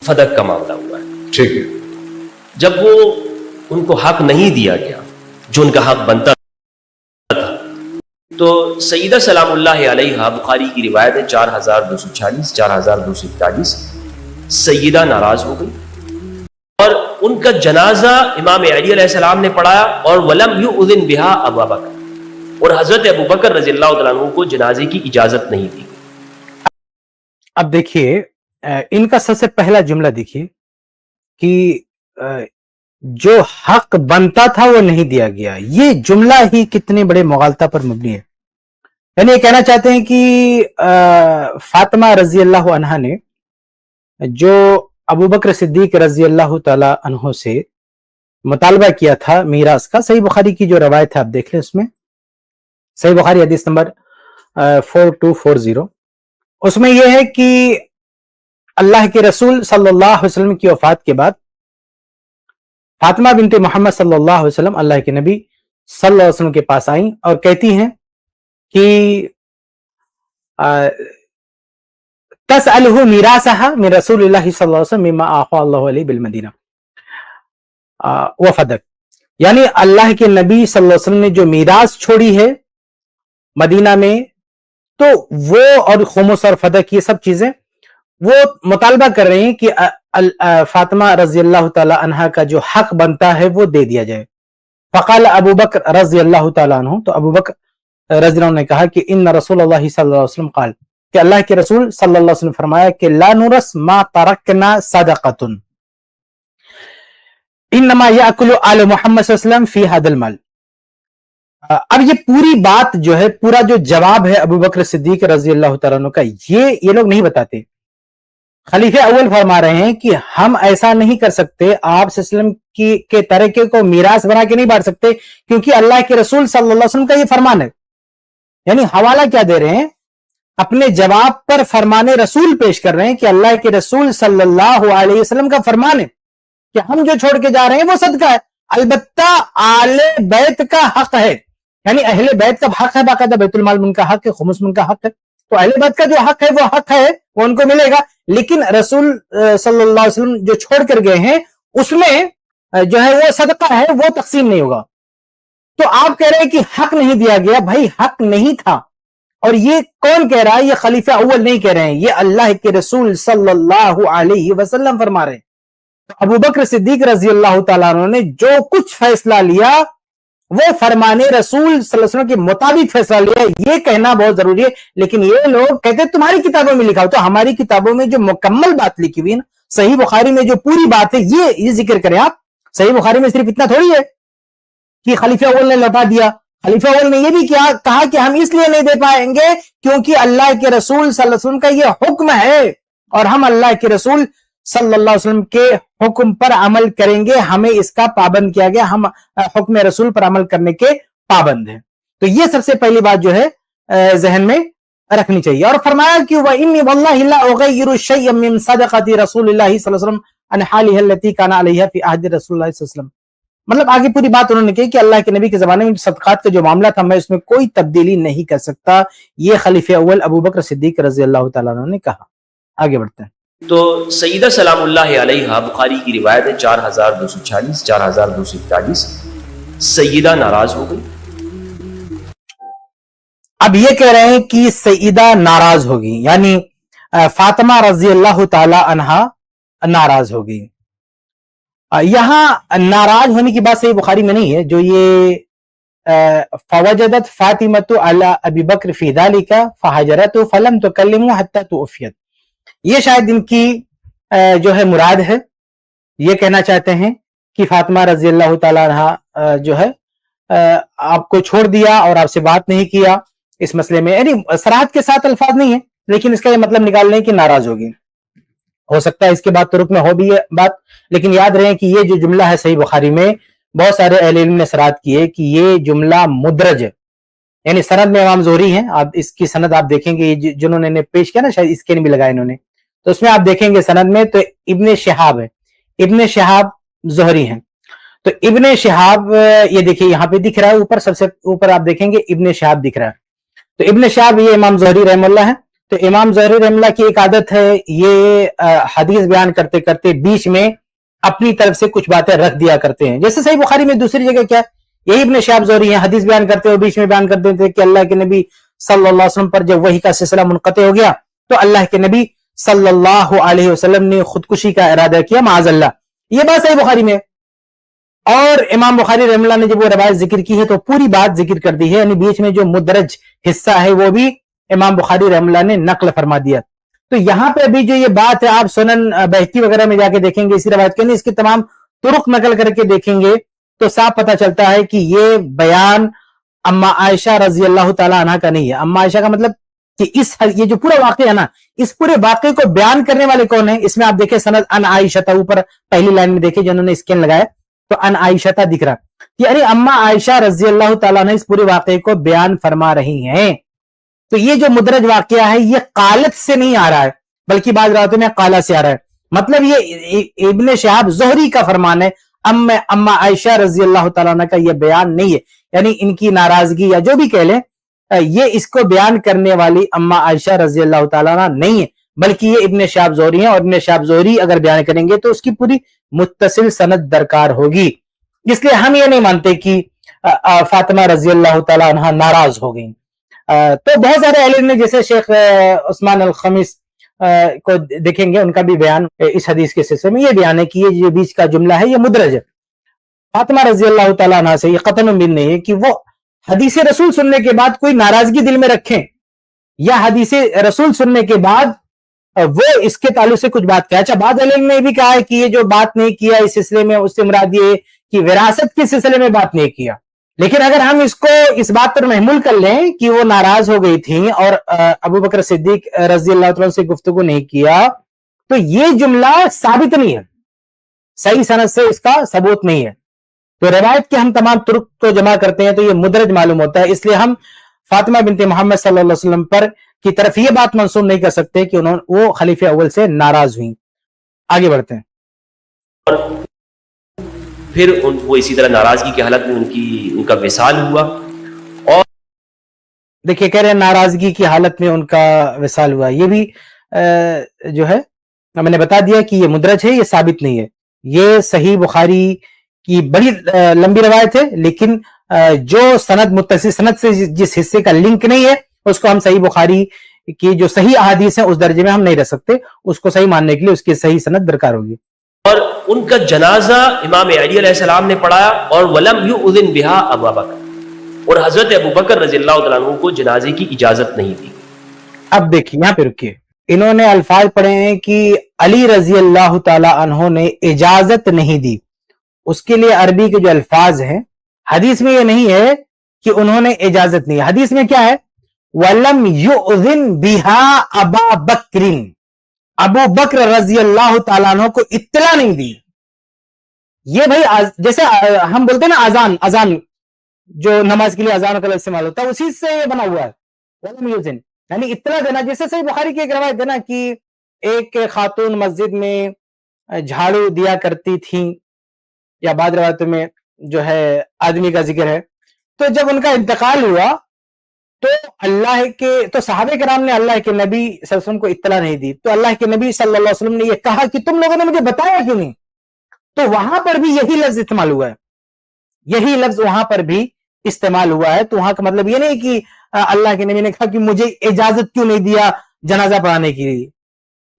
فدق کا معاملہ ہوا ہے. ٹھیک ہے. جب وہ ان کو حق نہیں دیا گیا جو ان کا حق بنتا تھا، تو سیدہ سلام اللہ علیہا، بخاری کی روایت ہے 4246 4241، سیدہ ناراض ہو گئی اور ان کا جنازہ امام علی علیہ السلام نے پڑھایا اور ولم یؤذن بہا ابا بکر، اور حضرت ابو بکر رضی اللہ تعالیٰ عنہ کو جنازے کی اجازت نہیں دی. اب دیکھیے ان کا سب سے پہلا جملہ دیکھیے کہ جو حق بنتا تھا وہ نہیں دیا گیا. یہ جملہ ہی کتنے بڑے مغالطہ پر مبنی ہے. یعنی یہ کہنا چاہتے ہیں کہ فاطمہ رضی اللہ عنہا نے جو ابو بکر صدیق رضی اللہ تعالی عنہ سے مطالبہ کیا تھا میراث کا، صحیح بخاری کی جو روایت ہے آپ دیکھ لیں، اس میں صحیح بخاری حدیث نمبر 4240، اس میں یہ ہے کہ اللہ کے رسول صلی اللہ علیہ وسلم کی وفات کے بعد فاطمہ بنت محمد صلی اللہ علیہ وسلم اللہ کے نبی صلی اللہ علیہ وسلم کے پاس آئیں اور کہتی ہیں کہ تسألہ میراثہا من رسول اللہ صلی اللہ علیہ وسلم مما آخا اللہ علیہ بالمدینہ وفدق، یعنی اللہ کے نبی صلی اللہ علیہ وسلم نے جو میراث چھوڑی ہے مدینہ میں، تو وہ اور خمس اور فدق یہ سب چیزیں وہ مطالبہ کر رہے ہیں کہ فاطمہ رضی اللہ تعالی عنہ کا جو حق بنتا ہے وہ دے دیا جائے. فقال ابو بکر رضی اللہ تعالی عنہ، تو ابو بکر رضی اللہ عنہ نے کہا کہ ان رسول اللہ صلی اللہ علیہ وسلم قال، کہ اللہ کے رسول صلی اللہ علیہ وسلم فرمایا کہ لا نورث ما ترکنا صدقۃ انما یاکل آل محمد صلی اللہ علیہ وسلم فی ھذا المال. اب یہ پوری بات جو ہے، پورا جو جواب ہے ابو بکر صدیق رضی اللہ تعالیٰ عنہ کا، یہ لوگ نہیں بتاتے. خلیفہ اول فرما رہے ہیں کہ ہم ایسا نہیں کر سکتے، آپ صلی اللہ علیہ وسلم کے ترکے کو میراث بنا کے نہیں بانٹ سکتے، کیونکہ اللہ کے رسول صلی اللہ علیہ وسلم کا یہ فرمان ہے. یعنی حوالہ کیا دے رہے ہیں؟ اپنے جواب پر فرمان رسول پیش کر رہے ہیں کہ اللہ کے رسول صلی اللہ علیہ وسلم کا فرمان ہے کہ ہم جو چھوڑ کے جا رہے ہیں وہ صدقہ ہے. البتہ آل بیت کا حق ہے، یعنی اہل بیت کا حق ہے، باقاعدہ بیت المال ان کا حق ہے، خمس ان کا حق ہے، تو اہل بیت کا جو حق ہے وہ حق ہے، وہ ان کو ملے گا. لیکن رسول صلی اللہ علیہ وسلم جو چھوڑ کر گئے ہیں اس میں جو ہے وہ صدقہ ہے، وہ تقسیم نہیں ہوگا. تو آپ کہہ رہے ہیں کہ حق نہیں دیا گیا، بھائی حق نہیں تھا. اور یہ کون کہہ رہا ہے؟ یہ خلیفہ اول نہیں کہہ رہے ہیں، یہ اللہ کے رسول صلی اللہ علیہ وسلم فرما رہے ہیں. ابو بکر صدیق رضی اللہ تعالیٰ عنہ نے جو کچھ فیصلہ لیا وہ فرمان رسول صلی اللہ علیہ وسلم کے مطابق فیصلہ لیا، یہ کہنا بہت ضروری ہے. لیکن یہ لوگ کہتے ہیں تمہاری کتابوں میں لکھا ہو، تو ہماری کتابوں میں جو مکمل بات لکھی ہوئی ہے نا، صحیح بخاری میں جو پوری بات ہے یہ ذکر کریں آپ. صحیح بخاری میں صرف اتنا تھوڑی ہے کہ خلیفہ اول نے لوٹا دیا. خلیفہ اول نے یہ بھی کہا کہ ہم اس لیے نہیں دے پائیں گے کیونکہ اللہ کے رسول صلی اللہ علیہ وسلم کا یہ حکم ہے اور ہم اللہ کے رسول صلی اللہ علیہ وسلم کے حکم پر عمل کریں گے، ہمیں اس کا پابند کیا گیا، ہم حکم رسول پر عمل کرنے کے پابند ہیں. تو یہ سب سے پہلی بات جو ہے ذہن میں رکھنی چاہیے. اور فرمایا کہ وَإِنِّي وَاللَّهِ لَا أُغَيِّرُ شَيْئًا مِّن صَدَقَةِ رَسُولِ اللَّهِ صلی اللہ علیہ وسلم عَنْ حَالِهِ الَّتِي كَانَ عَلَيْهَا فِي عَهْدِ رسول اللہ صلی اللہ علیہ وسلم. مطلب آگے پوری بات انہوں نے کہی کہ اللہ کے نبی کے زمانے میں صدقات کا جو معاملہ تھا میں اس میں کوئی تبدیلی نہیں کر سکتا. یہ خلیفہ اول ابو بکر صدیق رضی اللہ تعالیٰ عنہ نے کہا. آگے بڑھتے ہیں. تو سیدہ سلام اللہ علیہا، بخاری کی روایت ہے 4246 4241، سیدہ ناراض ہو گئی. اب یہ کہہ رہے ہیں کہ سیدہ ناراض ہوگی، یعنی فاطمہ رضی اللہ تعالی عنہا ناراض ہوگی. یہاں ناراض ہونے کی بات صحیح بخاری میں نہیں ہے، جو یہ فوجدت فاطمۃ علی ابی بکر فی ذلک فہجرت فلم تکلم حتی توفیت، یہ شاید ان کی جو ہے مراد ہے. یہ کہنا چاہتے ہیں کہ فاطمہ رضی اللہ تعالی عنہ جو ہے آپ کو چھوڑ دیا اور آپ سے بات نہیں کیا اس مسئلے میں. یعنی صراحت کے ساتھ الفاظ نہیں ہے، لیکن اس کا یہ مطلب نکال لیں کہ ناراض ہوگی. ہو سکتا ہے اس کے بعد ترک میں ہو بھی یہ بات، لیکن یاد رہے کہ یہ جو جملہ ہے صحیح بخاری میں بہت سارے اہل علم نے صراحت کی ہے کہ یہ جملہ مدرج ہے. یعنی سند میں امام زہری ہیں، آپ اس کی سند آپ دیکھیں گے، جنہوں نے پیش کیا نا، شاید اس کے بھی لگایا انہوں نے، تو اس میں آپ دیکھیں گے سند میں تو ابن شہاب ہے، ابن شہاب زہری ہیں. تو ابن شہاب یہ دیکھیے یہاں پہ دکھ رہا ہے اوپر، سب سے اوپر آپ دیکھیں گے ابن شہاب دکھ رہا ہے. تو ابن شہاب یہ امام زہری رحمہ اللہ ہے، تو امام زہری رحمہ اللہ کی ایک عادت ہے یہ حدیث بیان کرتے کرتے بیچ میں اپنی طرف سے کچھ باتیں رکھ دیا کرتے ہیں. جیسے صحیح بخاری میں دوسری جگہ کیا ہے، یہی ابن شہاب زہری ہیں، حدیث بیان کرتے ہوئے بیچ میں بیان کر دیتے کہ اللہ کے نبی صلی اللہ علیہ وسلم پر جب وحی کا سلسلہ منقطع ہو گیا تو اللہ کے نبی صلی اللہ علیہ وسلم نے خودکشی کا ارادہ کیا معاذ اللہ. یہ بات صحیح بخاری میں. اور امام بخاری رحمہ اللہ نے جب وہ روایت ذکر کی ہے تو پوری بات ذکر کر دی ہے، یعنی بیچ میں جو مدرج حصہ ہے وہ بھی امام بخاری رحمہ اللہ نے نقل فرما دیا. تو یہاں پہ ابھی جو یہ بات ہے آپ سنن بہقی وغیرہ میں جا کے دیکھیں گے اسی روایت کے، نہیں اس کے تمام طرق نقل کر کے دیکھیں گے تو صاف پتہ چلتا ہے کہ یہ بیان اما عائشہ رضی اللہ تعالی عنہ کا نہیں ہے. اما عائشہ کا مطلب کہ یہ جو پورا واقعہ ہے نا، اس پورے واقعے کو بیان کرنے والے کون ہیں؟ اس میں آپ دیکھیں سند ان عائشہ، اوپر پہلی لائن میں دیکھیں جنہوں نے اسکین لگایا تو ان عائشہ دکھ رہا، یعنی اما عائشہ رضی اللہ تعالیٰ عنہ اس پورے واقعے کو بیان فرما رہی ہیں. تو یہ جو مدرج واقعہ ہے یہ قالت سے نہیں آ رہا ہے بلکہ بعض روایتوں میں قالا سے آ رہا ہے. مطلب یہ ابن شہاب زہری کا فرمان ہے، اما عائشہ رضی اللہ تعالیٰ عنہ کا یہ بیان نہیں ہے، یعنی ان کی ناراضگی یا جو بھی کہہ لیں یہ اس کو بیان کرنے والی اما عائشہ رضی اللہ تعالیٰ عنہ نہیں ہے بلکہ یہ ابن شہاب زہری ہیں. اور ابن شہاب زہری اگر بیان کریں گے تو اس کی پوری متصل سند درکار ہوگی. اس لیے ہم یہ نہیں مانتے کہ فاطمہ رضی اللہ تعالیٰ عنہ ناراض ہو گئیں. تو بہت سارے اہل علم جیسے شیخ عثمان الخمس کو دیکھیں گے ان کا بھی بیان اس حدیث کے سلسلے میں یہ بیان ہے کہ یہ جو بیچ کا جملہ ہے یہ مدرج ہے. فاطمہ رضی اللہ تعالیٰ عنہ سے یہ قطعاً امید نہیں ہے کہ وہ حدیث رسول سننے کے بعد کوئی ناراضگی دل میں رکھیں یا حدیث رسول سننے کے بعد وہ اس کے تعلق سے کچھ بات کہا. اچھا بعض علم نے بھی کہا ہے کہ یہ جو بات نہیں کیا اس سلسلے میں اس سے مراد یہ کہ وراثت کے سلسلے میں بات نہیں کیا، لیکن اگر ہم اس کو اس بات پر محمول کر لیں کہ وہ ناراض ہو گئی تھیں اور ابو بکر صدیق رضی اللہ عنہ سے گفتگو نہیں کیا تو یہ جملہ ثابت نہیں ہے، صحیح سند سے اس کا ثبوت نہیں ہے. تو روایت کے ہم تمام طرق کو جمع کرتے ہیں تو یہ مدرج معلوم ہوتا ہے. اس لیے ہم فاطمہ بنت محمد صلی اللہ علیہ وسلم پر کی طرف یہ بات منسوب نہیں کر سکتے کہ وہ خلیفہ اول سے ناراض ہوئیں. آگے بڑھتے ہیں. اور پھر وہ اسی طرح ناراضگی کی حالت میں ان کا وصال ہوا. اور دیکھیے کہہ رہے ہیں ناراضگی کی حالت میں ان کا وصال ہوا، یہ بھی جو ہے میں نے بتا دیا کہ یہ مدرج ہے، یہ ثابت نہیں ہے. یہ صحیح بخاری کی بڑی لمبی روایت ہے لیکن جو سند متصل سند سے جس حصے کا لنک نہیں ہے اس کو ہم صحیح بخاری کی جو صحیح احادیث ہیں اس درجے میں ہم نہیں رکھ سکتے. اس کو صحیح ماننے کے لیے اس کی صحیح سند درکار ہوگی. اور ان کا جنازہ امام علی علیہ السلام نے پڑھایا اور ولم یؤذن بہا ابا بکر، اور حضرت ابو بکر رضی اللہ تعالیٰ عنہ کو جنازے کی اجازت نہیں دی. اب دیکھیے یہاں پہ رکیے، انہوں نے الفاظ پڑھے ہیں کہ علی رضی اللہ تعالی عنہ نے اجازت نہیں دی. اس کے لیے عربی کے جو الفاظ ہیں حدیث میں یہ نہیں ہے کہ انہوں نے اجازت نہیں. حدیث میں کیا ہے؟ وَلَمْ يُؤْذِنْ بِهَا أَبَا بَكْرٍ، ابو بکر رضی اللہ تعالیٰ عنہ کو اطلاع نہیں دی. یہ بھائی جیسے ہم بولتے ہیں نا اذان جو نماز کے لیے اذان کا استعمال ہوتا ہے اسی سے بنا ہوا ہے. وَلَمْ يُؤْذِنْ یعنی اطلاع دینا. جیسے صحیح بخاری کی ایک روایت ہے نا کہ ایک خاتون مسجد میں جھاڑو دیا کرتی تھیں، یا بعض روایتوں میں جو ہے آدمی کا ذکر ہے. تو جب ان کا انتقال ہوا تو صحابہ کرام نے اللہ کے نبی صلی اللہ علیہ وسلم کو اطلاع نہیں دی. تو اللہ کے نبی صلی اللہ علیہ وسلم نے یہ کہا کہ تم لوگوں نے مجھے بتایا کیوں نہیں؟ تو وہاں پر بھی یہی لفظ استعمال ہوا ہے، یہی لفظ وہاں پر بھی استعمال ہوا ہے. تو وہاں کا مطلب یہ نہیں کہ اللہ کے نبی نے کہا کہ مجھے اجازت کیوں نہیں دیا جنازہ پڑھانے کے لیے.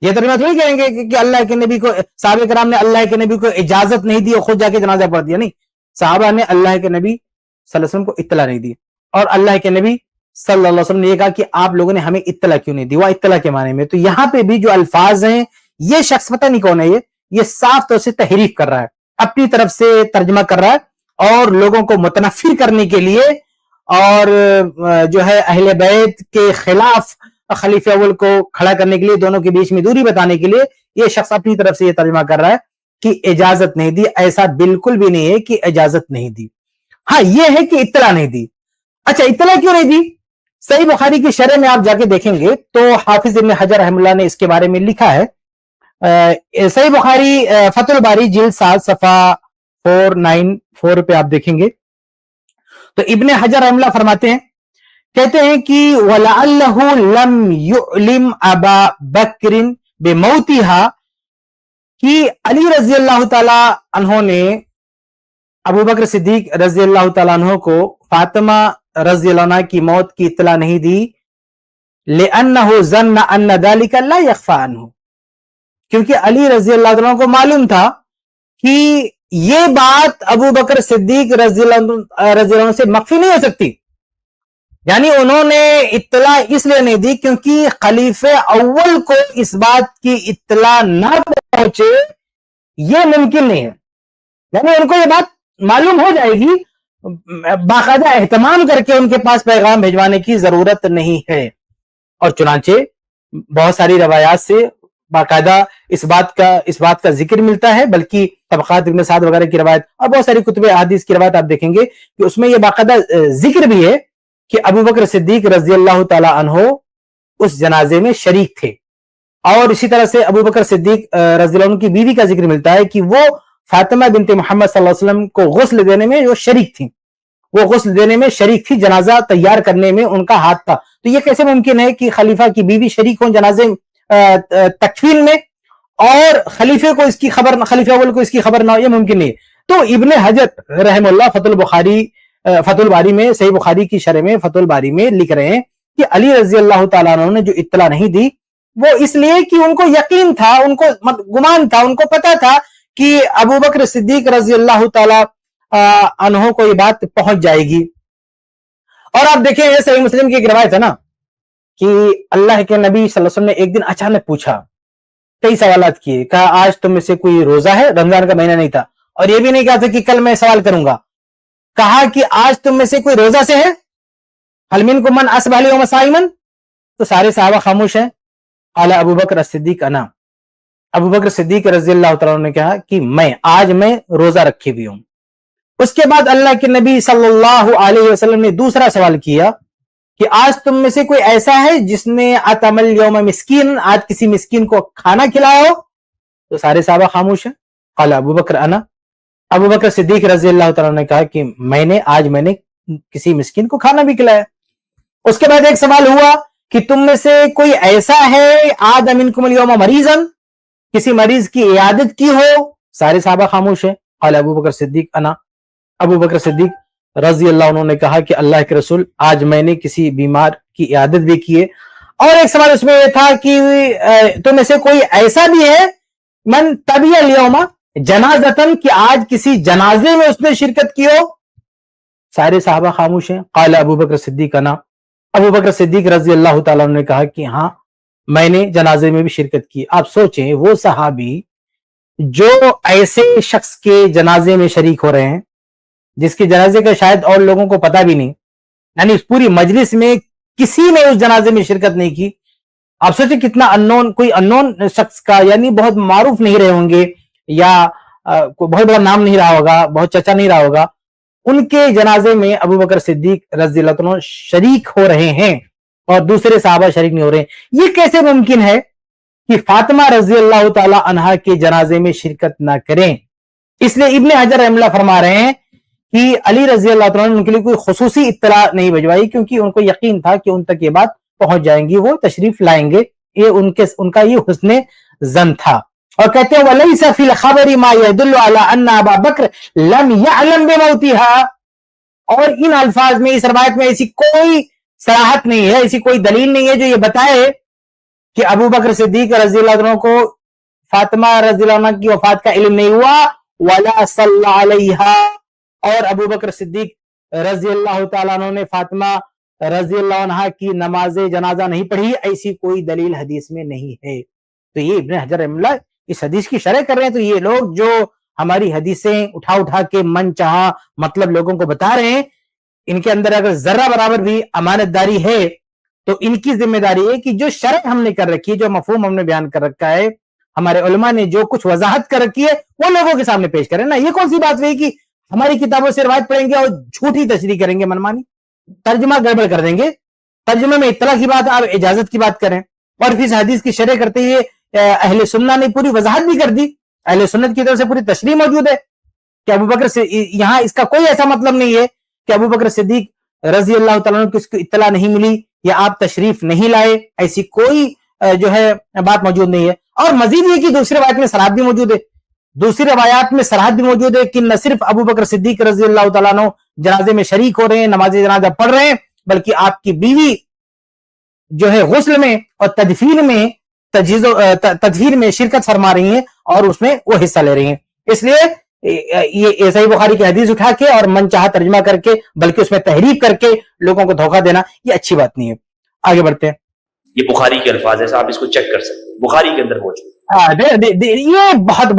یہ تو تھوڑی کہیں گے کہ اللہ کے نبی کو صحابہ کرام نے اللہ کے نبی کو اجازت نہیں دی اور خود جا کے جنازہ پڑھ دیا. نہیں، صحابہ نے اللہ کے نبی صلی اللہ علیہ وسلم کو اطلاع نہیں دی اور اللہ کے نبی صلی اللہ علیہ وسلم نے یہ کہا کہ آپ لوگوں نے ہمیں اطلاع کیوں نہیں دی، وہ اطلاع کے معنی میں. تو یہاں پہ بھی جو الفاظ ہیں یہ شخص پتہ نہیں کون ہے، یہ صاف طور سے تحریف کر رہا ہے، اپنی طرف سے ترجمہ کر رہا ہے اور لوگوں کو متنفر کرنے کے لیے اور جو ہے اہل بیت کے خلاف خلیفہ اول کو کھڑا کرنے کے لیے، دونوں کے بیچ میں دوری بتانے کے لیے یہ شخص اپنی طرف سے یہ ترجمہ کر رہا ہے کہ اجازت نہیں دی. ایسا بالکل بھی نہیں ہے کہ اجازت نہیں دی. ہاں یہ ہے کہ اطلاع نہیں دی. اچھا اطلاع کیوں نہیں دی؟ صحیح بخاری کی شرح میں آپ جا کے دیکھیں گے تو حافظ ابن حجر رحمہ اللہ نے اس کے بارے میں لکھا ہے. صحیح بخاری فتح الباری جلد 7 صفحہ 494 پہ آپ دیکھیں گے تو ابن حجر رحمہ اللہ فرماتے ہیں کہتے ہیں کہ وَلَعَلَّهُ لَمْ يُعْلِمْ أَبَا بَكْرٍ بِمَوْتِهَا کہ علی رضی اللہ تعالی عنہ نے ابو بکر صدیق رضی اللہ تعالیٰ عنہ کو فاطمہ رضی اللہ عنہ کی موت کی اطلاع نہیں دی لِأَنَّهُ ظَنَّ أَنَّ ذَلِكَ لَا يَخْفَى عَنْهُ، کیونکہ علی رضی اللہ تعالیٰ عنہ کو معلوم تھا کہ یہ بات ابو بکر صدیق رضی اللہ عنہ سے مخفی نہیں ہو سکتی، یعنی انہوں نے اطلاع اس لیے نہیں دی کیونکہ خلیفہ اول کو اس بات کی اطلاع نہ پہنچے یہ ممکن نہیں ہے، یعنی ان کو یہ بات معلوم ہو جائے گی، باقاعدہ اہتمام کر کے ان کے پاس پیغام بھیجوانے کی ضرورت نہیں ہے۔ اور چنانچہ بہت ساری روایات سے باقاعدہ اس بات کا ذکر ملتا ہے، بلکہ طبقات ابن سعد وغیرہ کی روایت اور بہت ساری کتب احادیث کی روایت آپ دیکھیں گے کہ اس میں یہ باقاعدہ ذکر بھی ہے کہ ابو بکر صدیق رضی اللہ تعالی عنہ اس جنازے میں شریک تھے، اور اسی طرح سے ابو بکر صدیق رضی اللہ عنہ کی بیوی کا ذکر ملتا ہے کہ وہ فاطمہ بنت محمد صلی اللہ علیہ وسلم کو غسل دینے میں وہ شریک تھیں، وہ غسل دینے میں شریک تھی، جنازہ تیار کرنے میں ان کا ہاتھ تھا۔ تو یہ کیسے ممکن ہے کہ خلیفہ کی بیوی شریک ہوں جنازے تکفین میں اور خلیفہ کو اس کی خبر، خلیفہ اول کو اس کی خبر نہ ہو؟ یہ ممکن نہیں۔ تو ابن حجر رحم اللہ فتح الباری میں، صحیح بخاری کی شرح میں فتح الباری میں لکھ رہے ہیں کہ علی رضی اللہ تعالیٰ عنہ نے جو اطلاع نہیں دی وہ اس لیے کہ ان کو یقین تھا، ان کو گمان تھا، ان کو پتا تھا کہ ابو بکر صدیق رضی اللہ تعالیٰ عنہ کو یہ بات پہنچ جائے گی۔ اور آپ دیکھیں یہ صحیح مسلم کی ایک روایت ہے نا کہ اللہ کے نبی صلی اللہ علیہ وسلم نے ایک دن اچانک پوچھا، کئی سوالات کیے، کہا آج تم میں سے کوئی روزہ ہے؟ رمضان کا مہینہ نہیں تھا، اور یہ بھی نہیں کہا تھا کہ کل میں سوال کروں گا، کہا کہ آج تم میں سے کوئی روزہ سے ہے؟ هل منکم من اصبح اليوم صائما؟ تو سارے صحابہ خاموش ہیں۔ قال ابو بکر الصدیق انا، ابو بکر صدیق رضی اللہ تعالیٰ عنہ نے کہا کہ آج میں روزہ رکھی ہوئی ہوں۔ اس کے بعد اللہ کے نبی صلی اللہ علیہ وسلم نے دوسرا سوال کیا کہ آج تم میں سے کوئی ایسا ہے جس نے اطعم اليوم مسکین، آج کسی مسکین کو کھانا کھلایا ہو؟ تو سارے صحابہ خاموش ہیں۔ قال ابو بکر انا، ابو بکر صدیق رضی اللہ تعالیٰ نے کہا کہ آج میں نے کسی مسکین کو کھانا بھی کھلایا۔ اس کے بعد ایک سوال ہوا کہ تم میں سے کوئی ایسا ہے عاد منکم اليوم مریضا، کسی مریض کی عیادت کی ہو؟ سارے صحابہ خاموش ہیں۔ قال ابو بکر صدیق انا، ابو بکر صدیق رضی اللہ عنہ نے کہا کہ اللہ کے رسول آج میں نے کسی بیمار کی عیادت بھی کی ہے۔ اور ایک سوال اس میں یہ تھا کہ تم میں سے کوئی ایسا بھی ہے من تبی اليوم جنازتن، کہ آج کسی جنازے میں اس نے شرکت کی ہو؟ سارے صحابہ خاموش ہیں۔ قال ابو بکر صدیق انا، ابو بکر صدیق رضی اللہ تعالیٰ عنہ نے کہا کہ ہاں میں نے جنازے میں بھی شرکت کی۔ آپ سوچیں وہ صحابی جو ایسے شخص کے جنازے میں شریک ہو رہے ہیں جس کے جنازے کا شاید اور لوگوں کو پتہ بھی نہیں، یعنی اس پوری مجلس میں کسی نے اس جنازے میں شرکت نہیں کی۔ آپ سوچیں کتنا کوئی انون شخص کا، یعنی بہت معروف نہیں رہے ہوں گے یا کوئی بہت بڑا نام نہیں رہا ہوگا، بہت چچا نہیں رہا ہوگا، ان کے جنازے میں ابو بکر صدیق رضی اللہ عنہ شریک ہو رہے ہیں اور دوسرے صحابہ شریک نہیں ہو رہے ہیں۔ یہ کیسے ممکن ہے کہ فاطمہ رضی اللہ تعالی عنہا کے جنازے میں شرکت نہ کریں؟ اس لیے ابن حجر رحمہ اللہ فرما رہے ہیں کہ علی رضی اللہ تعالیٰ نے ان کے لیے کوئی خصوصی اطلاع نہیں بھجوائی کیونکہ ان کو یقین تھا کہ ان تک یہ بات پہنچ جائیں گی، وہ تشریف لائیں گے، یہ ان کا یہ حسن ظن تھا۔ اور کہتے ہیں وَلَيْسَ فِي الْخَبَرِ مَا يَدُلُّ عَلَىٰ أَنَّ أَبَا بَكْرَ لَمْ يَعْلَمْ بِمَوْتِهَا، اور ان الفاظ میں، اس روایت میں ایسی کوئی صراحت نہیں ہے، ایسی کوئی دلیل نہیں ہے جو یہ بتائے کہ ابو بکر صدیق رضی اللہ عنہ کو فاطمہ رضی اللہ عنہ کی وفات کا علم نہیں ہوا، وَلَا صَلَّى عَلَيْهَا، اور ابو بکر صدیق رضی اللہ تعالیٰ عنہ نے فاطمہ رضی اللہ عنہ کی نماز جنازہ نہیں پڑھی، ایسی کوئی دلیل حدیث میں نہیں ہے۔ تو یہ ابن حجر رحمہ اللہ اس حدیث کی شرح کر رہے ہیں۔ تو یہ لوگ جو ہماری حدیثیں اٹھا کے من چاہا مطلب لوگوں کو بتا رہے ہیں، ان کے اندر اگر ذرہ برابر بھی امانت داری ہے تو ان کی ذمہ داری ہے کہ جو شرح ہم نے کر رکھی ہے، جو مفہوم ہم نے بیان کر رکھا ہے، ہمارے علماء نے جو کچھ وضاحت کر رکھی ہے وہ لوگوں کے سامنے پیش کریں نا۔ یہ کون سی بات ہوئی کہ ہماری کتابوں سے روایت پڑھیں گے اور جھوٹی تشریح کریں گے، منمانی ترجمہ گڑبڑ کر دیں گے، ترجمے میں اطلاع کی بات آپ اجازت کی بات کریں، اور پھر اس حدیث کی شرح کرتے ہوئے اہل سنہ نے پوری وضاحت بھی کر دی، اہل سنت کی طرف سے پوری تشریح موجود ہے کہ ابو بکر سے یہاں اس کا کوئی ایسا مطلب نہیں ہے کہ ابو بکر صدیق رضی اللہ تعالیٰ عنہ کو اس کی اطلاع نہیں ملی یا آپ تشریف نہیں لائے، ایسی کوئی جو ہے بات موجود نہیں ہے. اور مزید یہ کہ دوسری روایت میں صراحت بھی موجود ہے، دوسری روایات میں صراحت بھی موجود ہے کہ نہ صرف ابو بکر صدیق رضی اللہ تعالیٰ عنہ جنازے میں شریک ہو رہے ہیں، نماز جنازہ پڑھ رہے ہیں، بلکہ آپ کی بیوی جو ہے غسل میں اور تدفین میں شرکت فرما رہی ہیں اور اس میں وہ حصہ لے رہی ہیں. اس لیے یہ صحیح بخاری کی حدیث اٹھا کے اور من چاہا ترجمہ کر کے بلکہ اس میں تحریف کر کے لوگوں کو دھوکہ دینا یہ اچھی بات نہیں ہے. آگے بڑھتے ہیں. یہ بخاری کے الفاظ ہیں، آپ اس کو چیک کر سکتے ہیں، بخاری کے اندر موجود. یہ بہت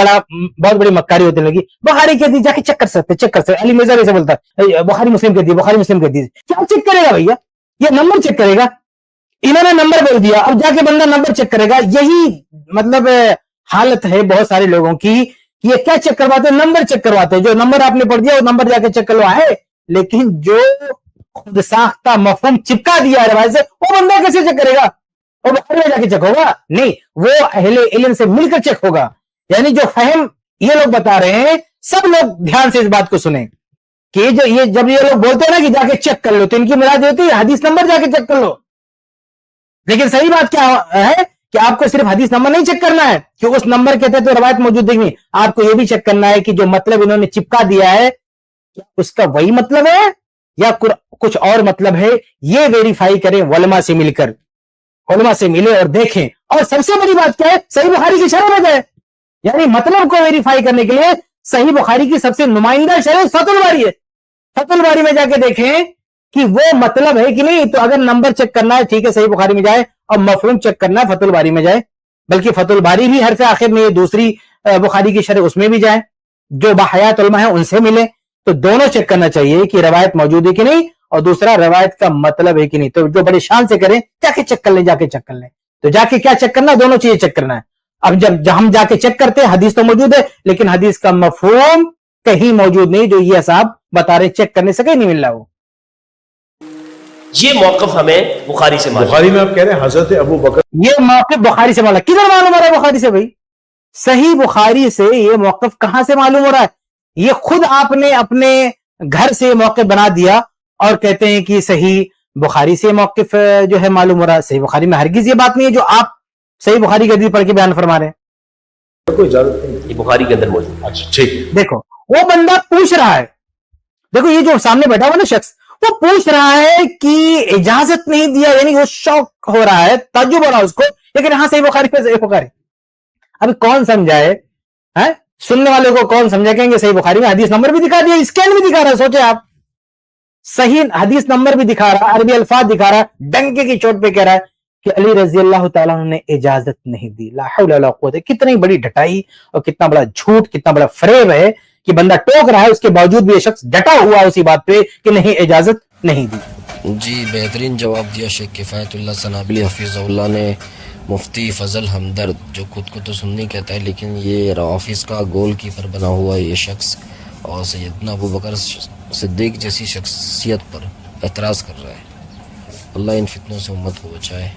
بڑی مکاری ہوتی لگی. بخاری کے حدیث جا کے چیک کر سکتے. علی مرزا ایسے بولتا ہے بخاری مسلم کے حدیث کیا چیک کرے گا بھیا؟ یہ نمبر چیک کرے گا. انہوں نے نمبر بول دیا، اب جا کے بندہ نمبر چیک کرے گا. یہی مطلب حالت ہے بہت سارے لوگوں کی. یہ کیا چیک کرواتے ہیں؟ نمبر چیک کرواتے ہیں. جو نمبر آپ نے پڑھ دیا وہ نمبر جا کے چیک کروا ہے، لیکن جو خود ساختہ مفہوم چپکا دیا ہے روایت سے وہ بندہ کیسے چیک کرے گا؟ وہ بخاری میں جا کے چیک ہوگا؟ نہیں، وہ اہل علم سے مل کر چیک ہوگا. یعنی جو فہم یہ لوگ بتا رہے ہیں، سب لوگ دھیان سے اس بات کو سنیں کہ جب یہ لوگ بولتے ہیں نا کہ جا کے چیک کر لو، تو ان کی مراد ہوتی ہے حدیث نمبر جا کے چیک کر لو. لیکن صحیح بات کیا ہے کہ آپ کو صرف حدیث نمبر نہیں چیک کرنا ہے کہ اس نمبر کے تحت روایت موجود دیکھنی، آپ کو یہ بھی چیک کرنا ہے کہ جو مطلب انہوں نے چپکا دیا ہے اس کا وہی مطلب ہے یا کچھ اور مطلب ہے. یہ ویریفائی کریں علماء سے مل کر، علماء سے ملے اور دیکھیں. اور سب سے بڑی بات کیا ہے؟ صحیح بخاری کی شرح میں جائے. یعنی مطلب کو ویریفائی کرنے کے لیے صحیح بخاری کی سب سے نمائندہ شرح فتح الباری ہے. فتح الباری میں جا کے دیکھیں کہ وہ مطلب ہے کہ نہیں. تو اگر نمبر چیک کرنا ہے ٹھیک ہے صحیح بخاری میں جائے، اور مفہوم چیک کرنا ہے فتح الباری میں جائے. بلکہ فتح الباری بھی حرف آخر میں دوسری بخاری کی شرح اس میں بھی جائے، جو باحیات علماء ہیں ان سے ملے. تو دونوں چیک کرنا چاہیے کہ روایت موجود ہے کہ نہیں، اور دوسرا روایت کا مطلب ہے کہ نہیں. تو جو بڑے شان سے کریں جا کے چیک کر لیں، جا کے چیک کر لیں. تو جا کے کیا چیک کرنا ہے؟ دونوں چیزیں چیک کرنا ہے. اب جب ہم جا کے چیک کرتے ہیں حدیث تو موجود ہے، لیکن حدیث کا مفہوم کہیں موجود نہیں جو یہ صاحب بتا رہے، چیک کرنے سے کہیں نہیں مل رہا. وہ یہ موقف ہمیں بخاری سے معلوم. بخاری میں آپ کہہ رہے ہیں حضرت ابو بکر، یہ موقف بخاری سے معلوم. کدھر معلوم ہو رہا ہے بخاری سے؟ بھائی صحیح بخاری سے یہ موقف کہاں سے معلوم ہو رہا ہے؟ یہ خود آپ نے اپنے گھر سے موقف بنا دیا اور کہتے ہیں کہ صحیح بخاری سے موقف جو ہے معلوم ہو رہا ہے. صحیح بخاری میں ہرگز یہ بات نہیں ہے جو آپ صحیح بخاری کی حدیث پڑھ کے بیان فرما رہے ہیں. کوئی اجازت نہیں. یہ بخاری کے اندر موجود. اچھا ٹھیک. دیکھو وہ بندہ پوچھ رہا ہے، دیکھو یہ جو سامنے بیٹھا ہوا نا شخص، وہ پوچھ رہا ہے کہ اجازت نہیں دیا، یعنی وہ شوق ہو رہا ہے، تعجب ہو رہا ہے اس کو. لیکن ہاں صحیح بخاری پہ صحیح بخاری. ابھی کون سمجھائے؟ سننے والے کو کون سمجھا؟ کہیں گے صحیح بخاری میں حدیث نمبر بھی دکھا دیا، اسکین بھی دکھا رہا ہے. سوچے آپ، صحیح حدیث نمبر بھی دکھا رہا، عربی الفاظ دکھا رہا، ڈنکے کی چوٹ پہ کہہ رہا ہے کہ علی رضی اللہ تعالیٰ عنہ نے اجازت نہیں دی. لا حول ولا قوت. کتنی بڑی ڈٹائی اور کتنا بڑا جھوٹ، کتنا بڑا فریب ہے کہ بندہ ٹوک رہا ہے، اس کے باوجود بھی یہ شخص ڈٹا ہوا اسی بات پہ کہ نہیں اجازت نہیں دی. جی بہترین جواب دیا شیخ کفایت اللہ سنابلی حفیظ اللہ نے. مفتی فضل ہمدرد جو خود کو تو سنی کہتا ہے لیکن یہ روافظ کا گول کیپر بنا ہوا یہ شخص اور سیدنا ابو بکر صدیق جیسی شخصیت پر اعتراض کر رہا ہے. اللہ ان فتنوں سے امت کو بچائے.